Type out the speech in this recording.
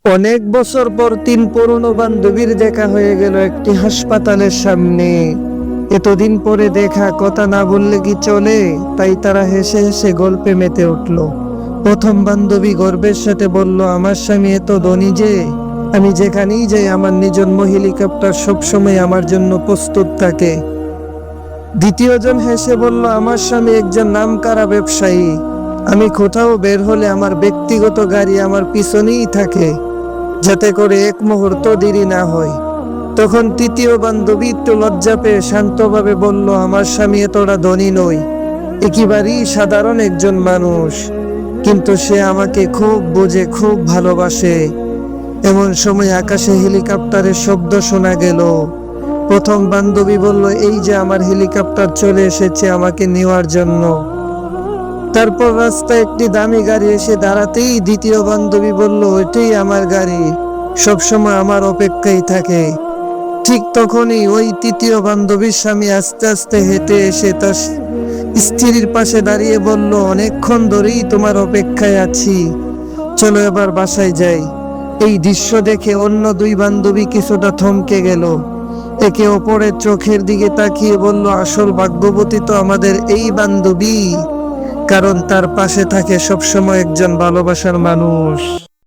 অনেক বছর পর তিন পুরনো বান্ধবীর দেখা হয়ে গেল একটি হাসপাতালের সামনে। এতদিন পরে দেখা, কথা না বললে কি চলে? তাই তারা হেসে হেসে গল্পে মেতে উঠল। প্রথম বান্ধবী গর্বের সাথে বলল, আমার স্বামী এত ধনী যে আমি যেখানেই যাই আমার নিজের হেলিকপ্টার সবসময় আমার জন্য প্রস্তুত থাকে। দ্বিতীয় জন হেসে বলল, আমার স্বামী একজন নামকরা ব্যবসায়ী, আমি কোথাও বের হলে আমার ব্যক্তিগত গাড়ি আমার পিছনেই থাকে, যাতে করে এক মুহূর্ত দেরি না হয়। তখন তৃতীয় বান্ধবী একটু লজ্জা পেয়ে শান্তভাবে বলল, আমার স্বামী এতটা ধনী নয়, একেবারেই সাধারণ একজন মানুষ, কিন্তু সে আমাকে খুব বোঝে, খুব ভালোবাসে। এমন সময় আকাশে হেলিকপ্টারের শব্দ শোনা গেল। প্রথম বান্ধবী বলল, এই যে আমার হেলিকপ্টার চলে এসেছে আমাকে নেওয়ার জন্য। তারপর রাস্তায় একটি দামি গাড়ি এসে দাঁড়াতেই দ্বিতীয় বান্ধবী বলল, এটাই আমার গাড়ি, সবসময় আমার অপেক্ষায় থাকে। ঠিক তখনই ওই তৃতীয় বান্ধবীর স্বামী আস্তে আস্তে হেঁটে এসে তার স্ত্রীর পাশে দাঁড়িয়ে বলল, অনেকক্ষণ ধরেই তোমার অপেক্ষায় আছি, চলো এবার বাসায় যাই। এই দৃশ্য দেখে অন্য দুই বান্ধবী কিছুটা থমকে গেল। একে অপরের চোখের দিকে তাকিয়ে বলল, আসল ভাগ্যবতী তো আমাদের এই বান্ধবী, কারণ তার পাশে থাকে সবসময় একজন ভালোবাসার মানুষ।